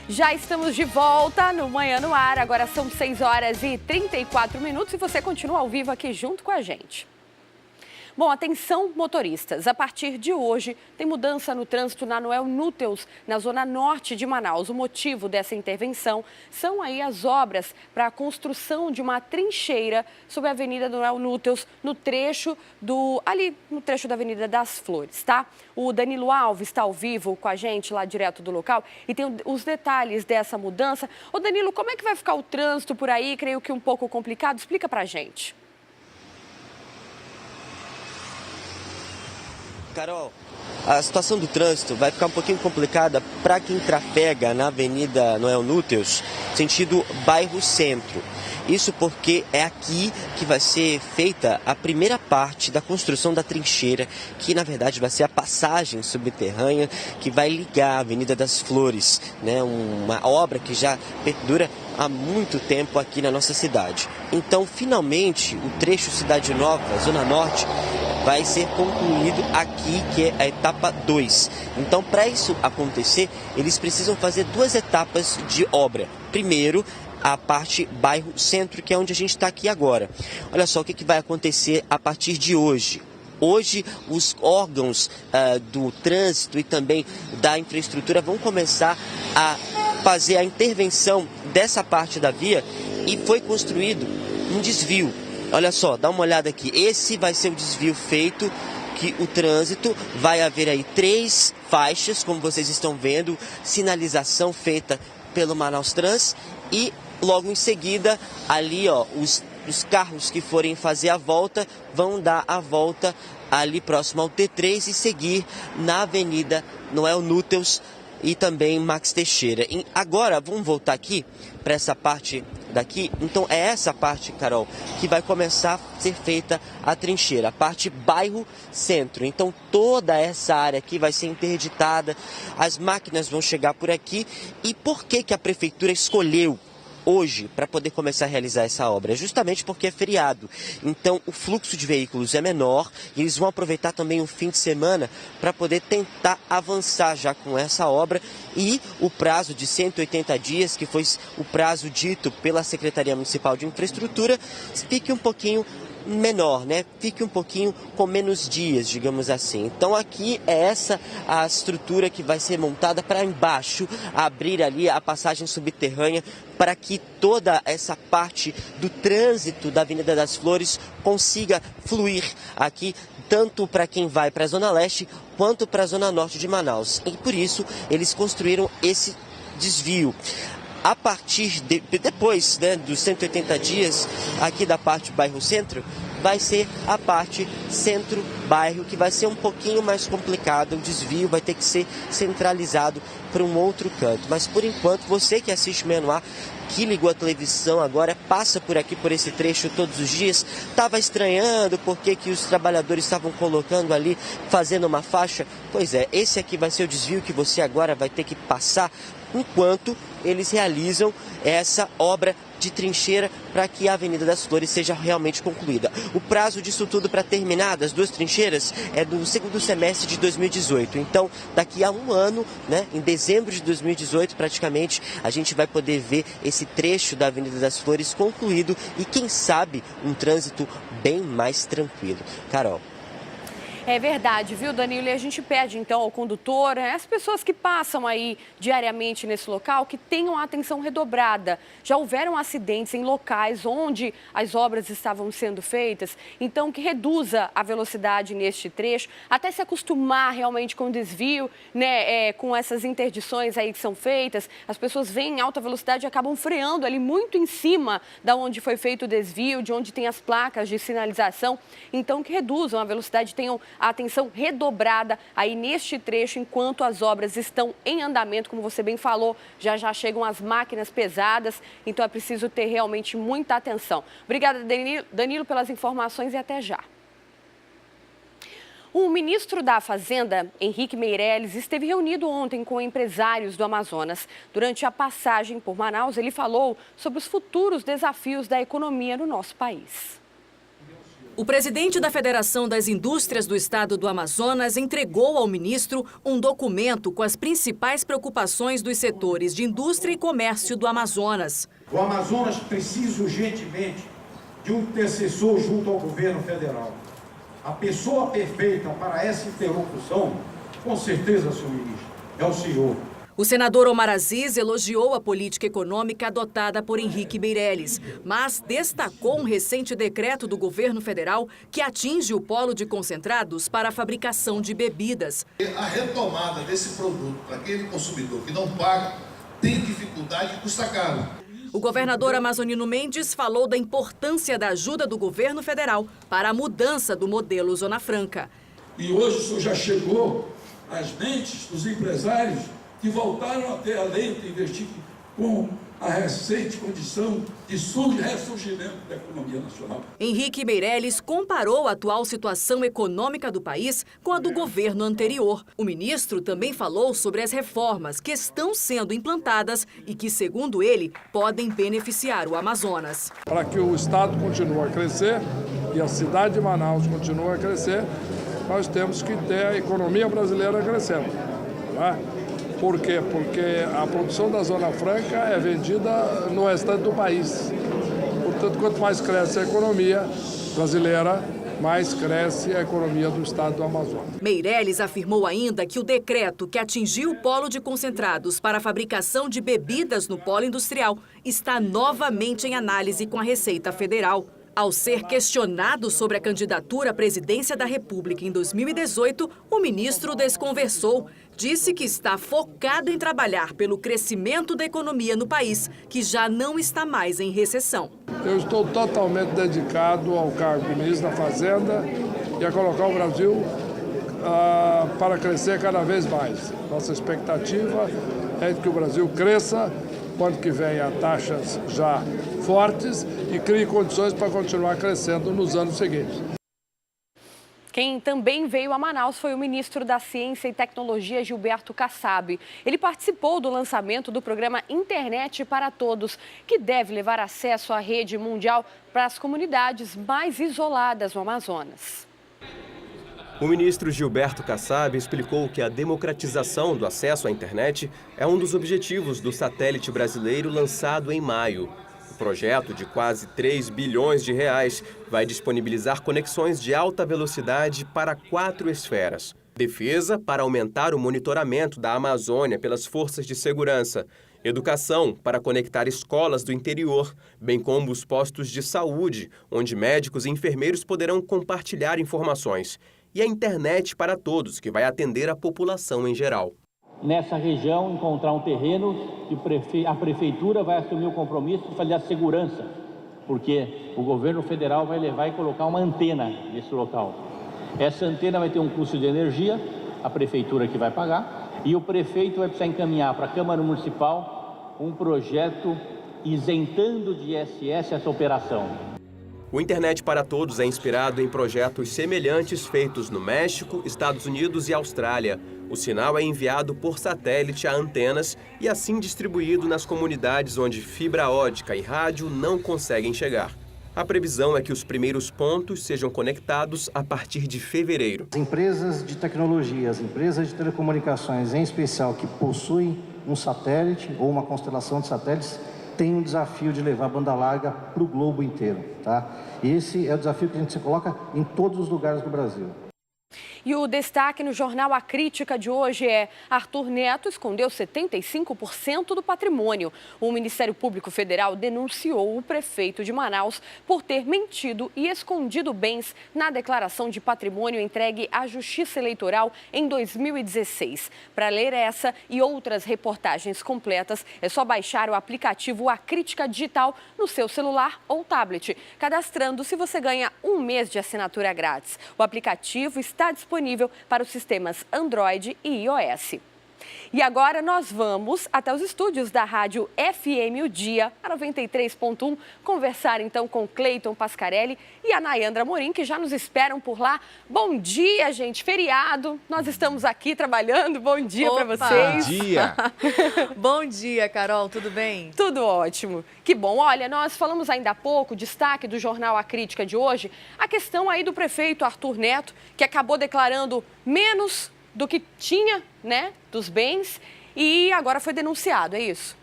Já estamos de volta no Manhã no Ar. Agora são 6h34 e você continua ao vivo aqui junto com a gente. Bom, atenção motoristas, a partir de hoje tem mudança no trânsito na Noel Núteus, na zona norte de Manaus. O motivo dessa intervenção são aí as obras para a construção de uma trincheira sobre a Avenida Noel Núteus, no trecho da Avenida das Flores, tá? O Danilo Alves está ao vivo com a gente lá direto do local e tem os detalhes dessa mudança. Ô Danilo, como é que vai ficar o trânsito por aí? Creio que um pouco complicado. Explica pra gente. Carol, a situação do trânsito vai ficar um pouquinho complicada para quem trafega na Avenida Noel Núteus, sentido bairro Centro. Isso porque é aqui que vai ser feita a primeira parte da construção da trincheira, que na verdade vai ser a passagem subterrânea que vai ligar a Avenida das Flores, né? Uma obra que já perdura há muito tempo aqui na nossa cidade. Então, finalmente, o trecho Cidade Nova, Zona Norte, vai ser concluído aqui, que é a etapa 2. Então, para isso acontecer, eles precisam fazer 2 etapas de obra. Primeiro, a parte bairro Centro, que é onde a gente está aqui agora. Olha só o que vai acontecer a partir de hoje. Hoje, os órgãos do trânsito e também da infraestrutura vão começar a fazer a intervenção dessa parte da via e foi construído um desvio. Olha só, dá uma olhada aqui. Esse vai ser o desvio feito, que o trânsito vai haver aí 3 faixas, como vocês estão vendo, sinalização feita pelo Manaus Trans e logo em seguida ali, ó, os carros que forem fazer a volta vão dar a volta ali próximo ao T3 e seguir na Avenida Noel Núteus e também Max Teixeira. E agora, vamos voltar aqui para essa parte daqui. Então, é essa parte, Carol, que vai começar a ser feita a trincheira, a parte bairro Centro. Então, toda essa área aqui vai ser interditada, as máquinas vão chegar por aqui. E por que a prefeitura escolheu hoje para poder começar a realizar essa obra? Justamente porque é feriado. Então o fluxo de veículos é menor e eles vão aproveitar também o fim de semana para poder tentar avançar já com essa obra e o prazo de 180 dias, que foi o prazo dito pela Secretaria Municipal de Infraestrutura, fique um pouquinho menor, né? Fique um pouquinho com menos dias, digamos assim. Então aqui é essa a estrutura que vai ser montada para embaixo, abrir ali a passagem subterrânea para que toda essa parte do trânsito da Avenida das Flores consiga fluir aqui, tanto para quem vai para a Zona Leste quanto para a Zona Norte de Manaus. E por isso eles construíram esse desvio. A partir depois, né, dos 180 dias aqui da parte bairro Centro, vai ser a parte centro-bairro, que vai ser um pouquinho mais complicado. O desvio vai ter que ser centralizado para um outro canto. Mas, por enquanto, você que assiste o Manhã no Ar, que ligou a televisão agora, passa por aqui, por esse trecho todos os dias, estava estranhando porque que os trabalhadores estavam colocando ali, fazendo uma faixa. Pois é, esse aqui vai ser o desvio que você agora vai ter que passar enquanto eles realizam essa obra de trincheira para que a Avenida das Flores seja realmente concluída. O prazo disso tudo para terminar das 2 trincheiras é do segundo semestre de 2018. Então, daqui a um ano, né, em dezembro de 2018, praticamente, a gente vai poder ver esse trecho da Avenida das Flores concluído e, quem sabe, um trânsito bem mais tranquilo. Carol. É verdade, viu, Danilo? E a gente pede, então, ao condutor, as pessoas que passam aí diariamente nesse local, que tenham a atenção redobrada. Já houveram acidentes em locais onde as obras estavam sendo feitas, então que reduza a velocidade neste trecho, até se acostumar realmente com o desvio, né, com essas interdições aí que são feitas. As pessoas vêm em alta velocidade e acabam freando ali muito em cima da onde foi feito o desvio, de onde tem as placas de sinalização. Então, que reduzam a velocidade, tenham a atenção redobrada aí neste trecho enquanto as obras estão em andamento, como você bem falou, já chegam as máquinas pesadas, então é preciso ter realmente muita atenção. Obrigada, Danilo, pelas informações e até já. O ministro da Fazenda, Henrique Meirelles, esteve reunido ontem com empresários do Amazonas. Durante a passagem por Manaus, ele falou sobre os futuros desafios da economia no nosso país. O presidente da Federação das Indústrias do Estado do Amazonas entregou ao ministro um documento com as principais preocupações dos setores de indústria e comércio do Amazonas. O Amazonas precisa urgentemente de um intercessor junto ao governo federal. A pessoa perfeita para essa interlocução, com certeza, senhor ministro, é o senhor. O senador Omar Aziz elogiou a política econômica adotada por Henrique Meirelles, mas destacou um recente decreto do governo federal que atinge o polo de concentrados para a fabricação de bebidas. A retomada desse produto para aquele consumidor que não paga tem dificuldade e custa caro. O governador amazonino Mendes falou da importância da ajuda do governo federal para a mudança do modelo Zona Franca. E hoje o senhor já chegou às mentes dos empresários que voltaram até a lenta investir com a recente condição de ressurgimento da economia nacional. Henrique Meirelles comparou a atual situação econômica do país com a do governo anterior. O ministro também falou sobre as reformas que estão sendo implantadas e que, segundo ele, podem beneficiar o Amazonas. Para que o Estado continue a crescer e a cidade de Manaus continue a crescer, nós temos que ter a economia brasileira crescendo, tá? Por quê? Porque a produção da Zona Franca é vendida no restante do país. Portanto, quanto mais cresce a economia brasileira, mais cresce a economia do estado do Amazonas. Meirelles afirmou ainda que o decreto que atingiu o polo de concentrados para a fabricação de bebidas no polo industrial está novamente em análise com a Receita Federal. Ao ser questionado sobre a candidatura à presidência da República em 2018, o ministro desconversou. Disse que está focado em trabalhar pelo crescimento da economia no país, que já não está mais em recessão. Eu estou totalmente dedicado ao cargo de ministro da Fazenda e a colocar o Brasil para crescer cada vez mais. Nossa expectativa é que o Brasil cresça, quando que venha taxas já fortes e crie condições para continuar crescendo nos anos seguintes. Quem também veio a Manaus foi o ministro da Ciência e Tecnologia, Gilberto Kassab. Ele participou do lançamento do programa Internet para Todos, que deve levar acesso à rede mundial para as comunidades mais isoladas no Amazonas. O ministro Gilberto Kassab explicou que a democratização do acesso à internet é um dos objetivos do satélite brasileiro lançado em maio. O projeto, de quase 3 bilhões de reais, vai disponibilizar conexões de alta velocidade para 4 esferas. Defesa, para aumentar o monitoramento da Amazônia pelas forças de segurança. Educação, para conectar escolas do interior, bem como os postos de saúde, onde médicos e enfermeiros poderão compartilhar informações. E a internet para todos, que vai atender a população em geral. Nessa região, encontrar um terreno que a prefeitura vai assumir o compromisso de fazer a segurança, porque o governo federal vai levar e colocar uma antena nesse local. Essa antena vai ter um custo de energia, a prefeitura que vai pagar, e o prefeito vai precisar encaminhar para a Câmara Municipal um projeto isentando de ISS essa operação. O Internet para Todos é inspirado em projetos semelhantes feitos no México, Estados Unidos e Austrália. O sinal é enviado por satélite a antenas e assim distribuído nas comunidades onde fibra ótica e rádio não conseguem chegar. A previsão é que os primeiros pontos sejam conectados a partir de fevereiro. As empresas de tecnologia, as empresas de telecomunicações, em especial, que possuem um satélite ou uma constelação de satélites, tem um desafio de levar a banda larga para o globo inteiro, tá? Esse é o desafio que a gente se coloca em todos os lugares do Brasil. E o destaque no jornal A Crítica de hoje é: Arthur Neto escondeu 75% do patrimônio. O Ministério Público Federal denunciou o prefeito de Manaus por ter mentido e escondido bens na declaração de patrimônio entregue à Justiça Eleitoral em 2016. Para ler essa e outras reportagens completas, é só baixar o aplicativo A Crítica Digital no seu celular ou tablet. Cadastrando-se, você ganha 1 mês de assinatura grátis. O aplicativo está disponível para os sistemas Android e iOS. E agora nós vamos até os estúdios da Rádio FM O Dia, a 93.1, conversar então com Cleiton Pascarelli e a Nayandra Morim, que já nos esperam por lá. Bom dia, gente, feriado, nós estamos aqui trabalhando, bom dia para vocês. Bom dia. Bom dia, Carol, tudo bem? Tudo ótimo. Que bom. Olha, nós falamos ainda há pouco, destaque do jornal A Crítica de hoje, a questão aí do prefeito Arthur Neto, que acabou declarando menos do que tinha, né, dos bens, e agora foi denunciado, é isso?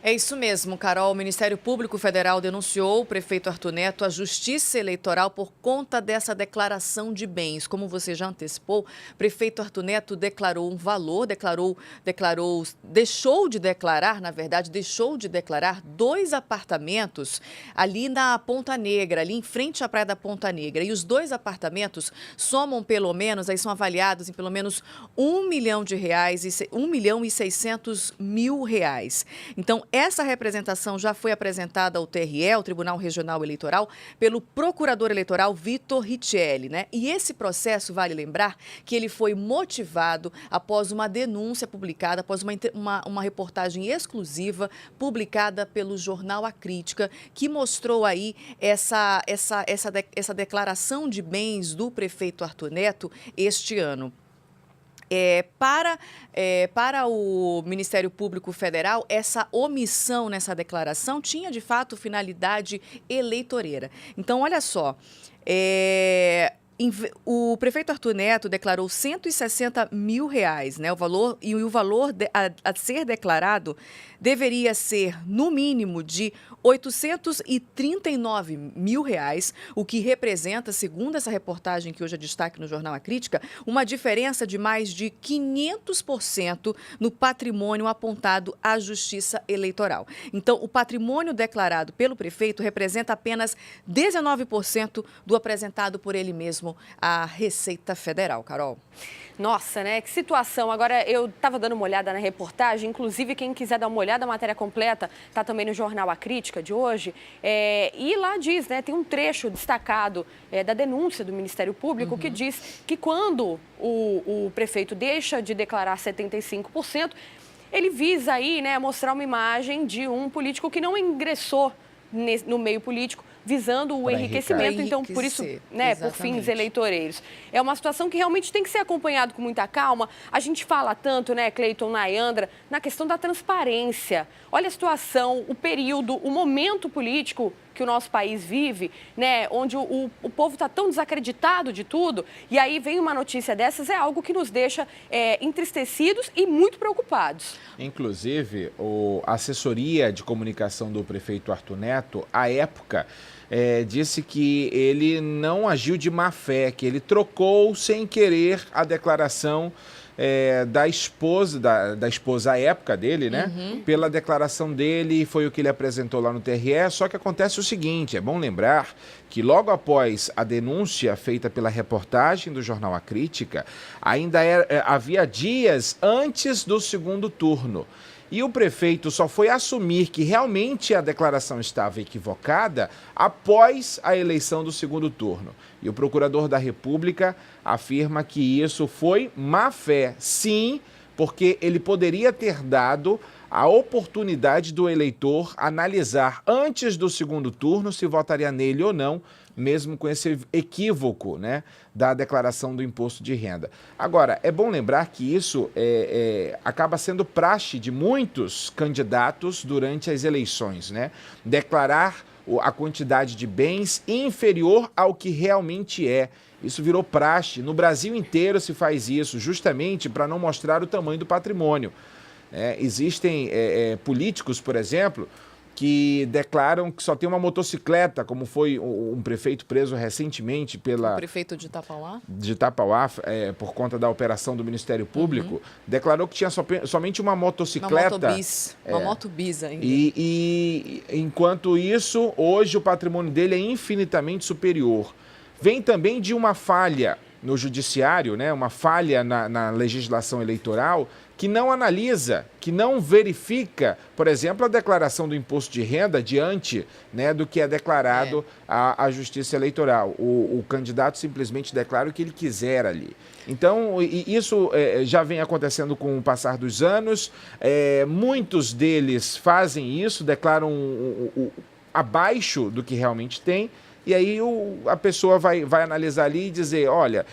É isso mesmo, Carol. O Ministério Público Federal denunciou o prefeito Arthur Neto à Justiça Eleitoral por conta dessa declaração de bens. Como você já antecipou, o prefeito Arthur Neto declarou um valor, deixou de declarar 2 apartamentos ali na Ponta Negra, ali em frente à praia da Ponta Negra. E os 2 apartamentos somam pelo menos, aí são avaliados em pelo menos R$1 milhão, R$1.600.000. Então, essa representação já foi apresentada ao TRE, o Tribunal Regional Eleitoral, pelo procurador eleitoral Vitor Richelli, né? E esse processo, vale lembrar, que ele foi motivado após uma denúncia publicada, após uma reportagem exclusiva publicada pelo jornal A Crítica, que mostrou aí essa declaração de bens do prefeito Arthur Neto este ano. Para o Ministério Público Federal, essa omissão nessa declaração tinha, de fato, finalidade eleitoreira. Então, olha só, o prefeito Arthur Neto declarou R$160 mil, né? O valor a ser declarado deveria ser, no mínimo, de R$839 mil, o que representa, segundo essa reportagem que hoje é destaque no jornal A Crítica, uma diferença de mais de 500% no patrimônio apontado à Justiça Eleitoral. Então, o patrimônio declarado pelo prefeito representa apenas 19% do apresentado por ele mesmo à Receita Federal, Carol. Nossa, né? Que situação. Agora, eu estava dando uma olhada na reportagem, inclusive quem quiser dar uma olhada, a matéria completa está também no jornal A Crítica de hoje, e lá diz, né, tem um trecho destacado da denúncia do Ministério Público que diz que quando o prefeito deixa de declarar 75%, ele visa aí, né, mostrar uma imagem de um político que não ingressou no meio político, visando o enriquecimento, então por isso, né, por fins eleitoreiros. É uma situação que realmente tem que ser acompanhado com muita calma. A gente fala tanto, né, Cleiton, Nayandra, na questão da transparência. Olha a situação, o período, o momento político que o nosso país vive, né, onde o povo está tão desacreditado de tudo, e aí vem uma notícia dessas, é algo que nos deixa entristecidos e muito preocupados. Inclusive, a assessoria de comunicação do prefeito Arthur Neto, à época, disse que ele não agiu de má fé, que ele trocou sem querer a declaração da esposa à época dele, né? Pela declaração dele, foi o que ele apresentou lá no TRE, só que acontece o seguinte, é bom lembrar que logo após a denúncia feita pela reportagem do jornal A Crítica, ainda havia dias antes do segundo turno. E o prefeito só foi assumir que realmente a declaração estava equivocada após a eleição do segundo turno. E o procurador da República afirma que isso foi má fé, sim, porque ele poderia ter dado a oportunidade do eleitor analisar antes do segundo turno se votaria nele ou não, mesmo com esse equívoco, né, da declaração do imposto de renda. Agora, é bom lembrar que isso acaba sendo praxe de muitos candidatos durante as eleições, né? Declarar a quantidade de bens inferior ao que realmente é. Isso virou praxe. No Brasil inteiro se faz isso, justamente para não mostrar o tamanho do patrimônio. Existem políticos, por exemplo, que declaram que só tem uma motocicleta, como foi um prefeito preso recentemente pela... O prefeito de Itapauá? De Itapauá, por conta da operação do Ministério Público, declarou que tinha somente uma motocicleta. Uma motobis ainda. E enquanto isso, hoje o patrimônio dele é infinitamente superior. Vem também de uma falha no judiciário, né, uma falha na legislação eleitoral, que não analisa, que não verifica, por exemplo, a declaração do imposto de renda diante, né, do que é declarado à Justiça Eleitoral. O candidato simplesmente declara o que ele quiser ali. Então, isso já vem acontecendo com o passar dos anos. Muitos deles fazem isso, declaram abaixo do que realmente tem. E aí a pessoa vai analisar ali e dizer, olha,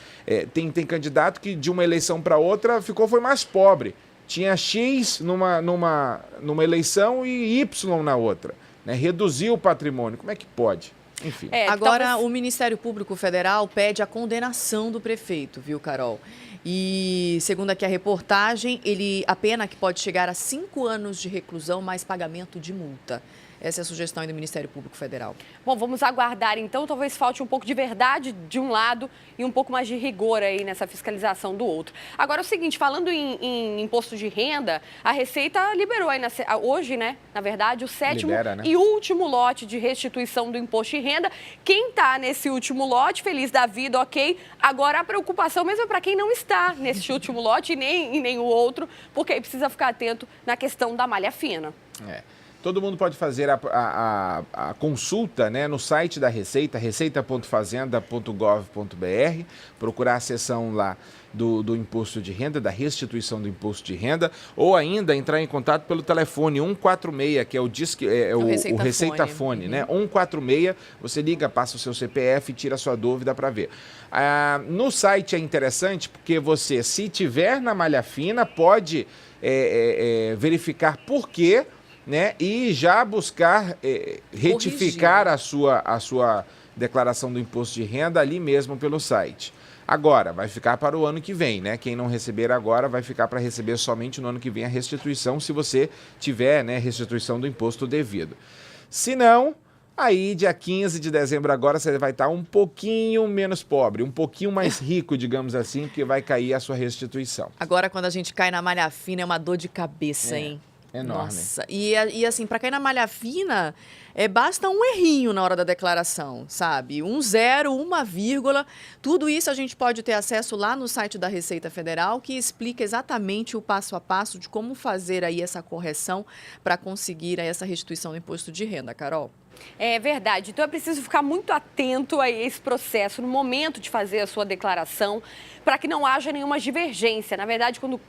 tem candidato que de uma eleição para outra foi mais pobre. Tinha X numa eleição e Y na outra. Né? Reduziu o patrimônio. Como é que pode? Enfim. Agora, o Ministério Público Federal pede a condenação do prefeito, viu, Carol? E, segundo aqui a reportagem, a pena que pode chegar a 5 anos de reclusão mais pagamento de multa. Essa é a sugestão aí do Ministério Público Federal. Bom, vamos aguardar então. Talvez falte um pouco de verdade de um lado e um pouco mais de rigor aí nessa fiscalização do outro. Agora, é o seguinte, falando em imposto de renda, a Receita liberou aí hoje, né, na verdade, o 7º e último lote de restituição do imposto de renda. Quem está nesse último lote, feliz da vida, ok. Agora, a preocupação mesmo é para quem não está nesse último lote e nem o outro, porque aí precisa ficar atento na questão da malha fina. Todo mundo pode fazer a consulta, né, no site da Receita, receita.fazenda.gov.br, procurar a seção lá do imposto de renda, da restituição do imposto de renda, ou ainda entrar em contato pelo telefone 146, que é o Receita-Fone, né? 146, você liga, passa o seu CPF e tira a sua dúvida para ver. No site é interessante porque você, se tiver na malha fina, pode verificar por quê, né, e já buscar retificar a sua declaração do imposto de renda ali mesmo pelo site. Agora, vai ficar para o ano que vem, né? Quem não receber agora vai ficar para receber somente no ano que vem a restituição, se você tiver, né, restituição do imposto devido. Se não, aí dia 15 de dezembro agora você vai estar um pouquinho menos pobre, um pouquinho mais rico, digamos assim, porque vai cair a sua restituição. Agora, quando a gente cai na malha fina, é uma dor de cabeça, hein? Enorme. Nossa, e assim, para cair na malha fina, basta um errinho na hora da declaração, sabe? 1 0, 1 vírgula, tudo isso a gente pode ter acesso lá no site da Receita Federal, que explica exatamente o passo a passo de como fazer aí essa correção para conseguir aí essa restituição do imposto de renda, Carol. É verdade. Então é preciso ficar muito atento a esse processo no momento de fazer a sua declaração, para que não haja nenhuma divergência. Na verdade, quando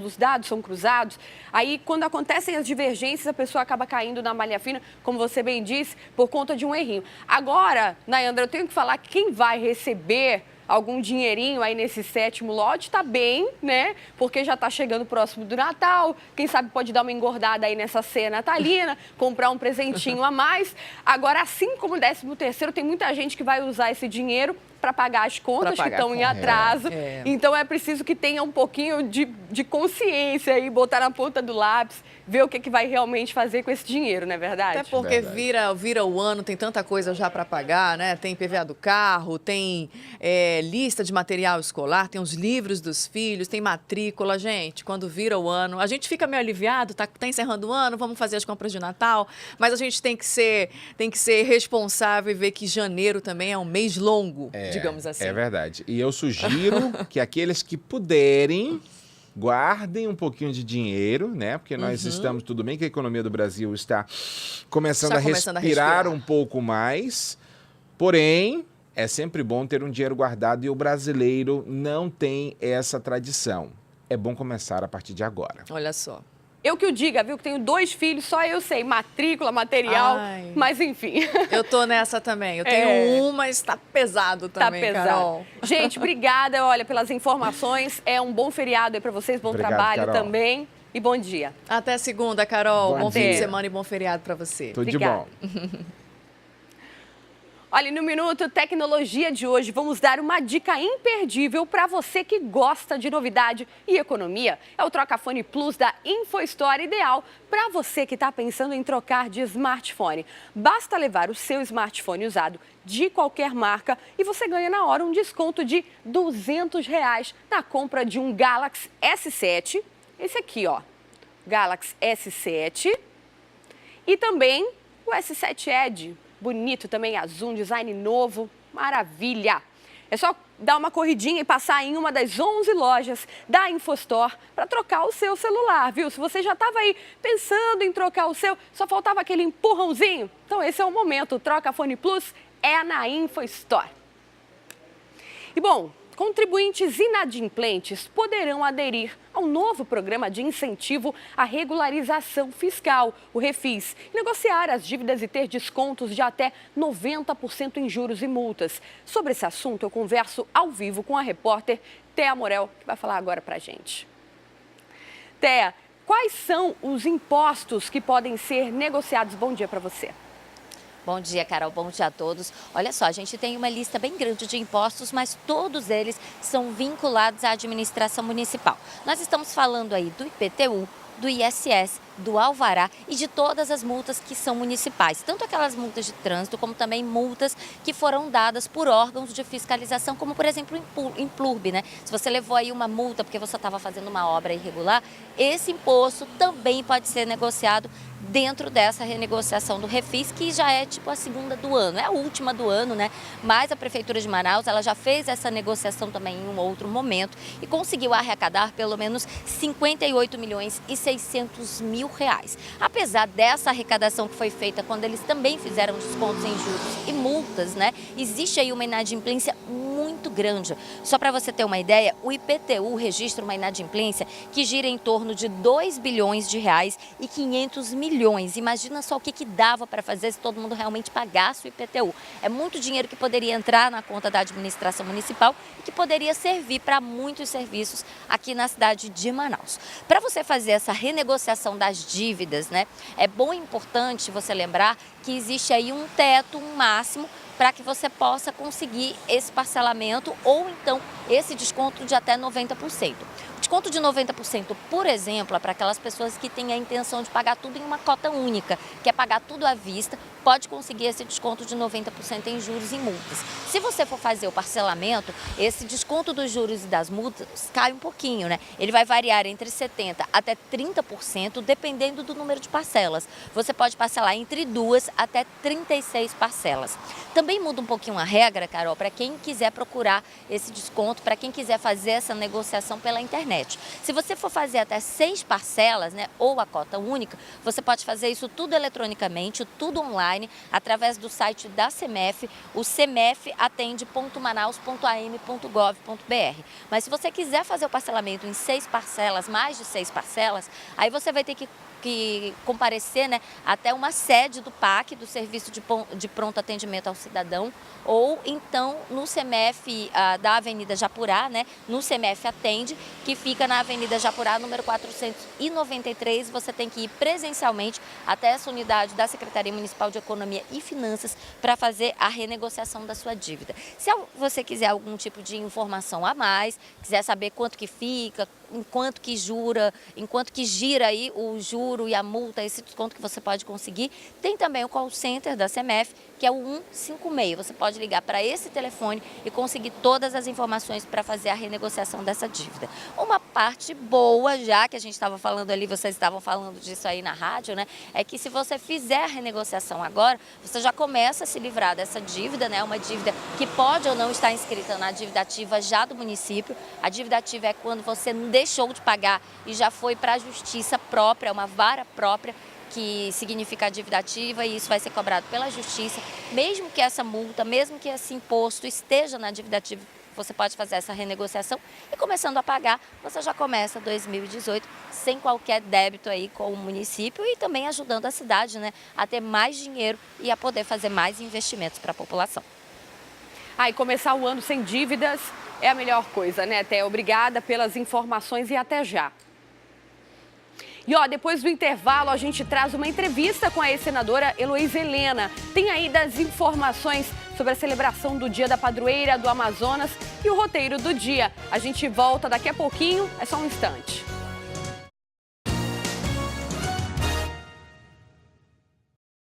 os dados são cruzados, aí quando acontecem as divergências, a pessoa acaba caindo na malha fina, como você bem disse, por conta de um errinho. Agora, Nayandra, eu tenho que falar que quem vai receber algum dinheirinho aí nesse 7º lote, tá bem, né? Porque já tá chegando próximo do Natal, quem sabe pode dar uma engordada aí nessa ceia natalina, comprar um presentinho a mais. Agora, assim como o 13º, tem muita gente que vai usar esse dinheiro para pagar as contas que estão em atraso. Então, é preciso que tenha um pouquinho de consciência e botar na ponta do lápis, ver o que vai realmente fazer com esse dinheiro, não é verdade? Até porque vira o ano, tem tanta coisa já para pagar, né? Tem IPVA do carro, tem lista de material escolar, tem os livros dos filhos, tem matrícula. Gente, quando vira o ano, a gente fica meio aliviado, tá encerrando o ano, vamos fazer as compras de Natal, mas a gente tem que ser responsável e ver que janeiro também é um mês longo, digamos assim. É verdade. E eu sugiro que aqueles que puderem guardem um pouquinho de dinheiro, né? Porque nós estamos, tudo bem que a economia do Brasil está começando a respirar um pouco mais, porém, é sempre bom ter um dinheiro guardado e o brasileiro não tem essa tradição. É bom começar a partir de agora. Olha só. Eu que o diga, viu? Que tenho 2 filhos, só eu sei. Matrícula, material, mas enfim. Eu tô nessa também. Eu tenho mas tá pesado também, tá pesado. Carol. Gente, obrigada, olha, pelas informações. É um bom feriado aí pra vocês, bom trabalho, Carol, também. E bom dia. Até segunda, Carol. Bom fim de dia. semana e bom feriado pra você. Tudo de bom. Olha, no Minuto Tecnologia de hoje, vamos dar uma dica imperdível para você que gosta de novidade e economia. É o Trocafone Plus da InfoStore, ideal para você que está pensando em trocar de smartphone. Basta levar o seu smartphone usado de qualquer marca e você ganha na hora um desconto de R$200 na compra de um Galaxy S7, esse aqui, ó, Galaxy S7, e também o S7 Edge. Bonito também, azul, um design novo, maravilha! É só dar uma corridinha e passar em uma das 11 lojas da InfoStore para trocar o seu celular, viu? Se você já estava aí pensando em trocar o seu, só faltava aquele empurrãozinho, então esse é o momento. Troca Fone Plus é na InfoStore. E bom, contribuintes inadimplentes poderão aderir ao novo programa de incentivo à regularização fiscal, o Refis, e negociar as dívidas e ter descontos de até 90% em juros e multas. Sobre esse assunto, eu converso ao vivo com a repórter Thea Morel, que vai falar agora pra gente. Thea, quais são os impostos que podem ser negociados? Bom dia para você. Bom dia, Carol. Bom dia a todos. Olha só, a gente tem uma lista bem grande de impostos, mas todos eles são vinculados à administração municipal. Nós estamos falando aí do IPTU, do ISS, do Alvará e de todas as multas que são municipais, tanto aquelas multas de trânsito como também multas que foram dadas por órgãos de fiscalização, como por exemplo o Implurb, né? Se você levou aí uma multa porque você estava fazendo uma obra irregular, esse imposto também pode ser negociado dentro dessa renegociação do Refis, que já é tipo a segunda do ano, é a última do ano, né? Mas a Prefeitura de Manaus, ela já fez essa negociação também em um outro momento e conseguiu arrecadar pelo menos 58.600.000 reais. Apesar dessa arrecadação que foi feita quando eles também fizeram descontos em juros e multas, né? Existe aí uma inadimplência muito grande. Só para você ter uma ideia, o IPTU registra uma inadimplência que gira em torno de 2 bilhões de reais e 500 milhões. Imagina só o que dava para fazer se todo mundo realmente pagasse o IPTU. É muito dinheiro que poderia entrar na conta da administração municipal e que poderia servir para muitos serviços aqui na cidade de Manaus. Para você fazer essa renegociação das dívidas, né, é bom e importante você lembrar que existe aí um teto, um máximo, para que você possa conseguir esse parcelamento ou então esse desconto de até 90%. O desconto de 90%, por exemplo, é para aquelas pessoas que têm a intenção de pagar tudo em uma cota única, que é pagar tudo à vista, pode conseguir esse desconto de 90% em juros e multas. Se você for fazer o parcelamento, esse desconto dos juros e das multas cai um pouquinho, né? Ele vai variar entre 70% até 30%, dependendo do número de parcelas. Você pode parcelar entre 2 até 36 parcelas. Também muda um pouquinho a regra, Carol, para quem quiser procurar esse desconto, para quem quiser fazer essa negociação pela internet. Se você for fazer até 6 parcelas, né, ou a cota única, você pode fazer isso tudo eletronicamente, tudo online, através do site da CEMEF, o cemef.manaus.am.gov.br. Mas se você quiser fazer o parcelamento em 6 parcelas, mais de 6 parcelas, aí você vai ter que comparecer, né, até uma sede do PAC, do Serviço de Pronto Atendimento ao Cidadão, ou então no CEMEF da Avenida Japurá, né, no CEMEF Atende, que fica na Avenida Japurá, número 493. Você tem que ir presencialmente até essa unidade da Secretaria Municipal de Economia e Finanças para fazer a renegociação da sua dívida. Se você quiser algum tipo de informação a mais, quiser saber quanto que fica, enquanto que gira aí o juro e a multa, esse desconto que você pode conseguir, tem também o call center da CEMEF, que é o 156. Você pode ligar para esse telefone e conseguir todas as informações para fazer a renegociação dessa dívida. Uma parte boa, já que a gente estava falando ali, vocês estavam falando disso aí na rádio, né? É que se você fizer a renegociação agora, você já começa a se livrar dessa dívida, né? Uma dívida que pode ou não estar inscrita na dívida ativa já do município. A dívida ativa é quando você deixou de pagar e já foi para a justiça própria, uma vara própria, que significa a dívida ativa, e isso vai ser cobrado pela justiça. Mesmo que essa multa, mesmo que esse imposto esteja na dívida ativa, você pode fazer essa renegociação e, começando a pagar, você já começa 2018 sem qualquer débito aí com o município e também ajudando a cidade, né, a ter mais dinheiro e a poder fazer mais investimentos para a população. E começar o ano sem dívidas é a melhor coisa, né, Thea? Obrigada pelas informações e até já. E depois do intervalo, a gente traz uma entrevista com a ex-senadora Heloísa Helena. Tem aí das informações sobre a celebração do Dia da Padroeira do Amazonas e o roteiro do dia. A gente volta daqui a pouquinho, é só um instante.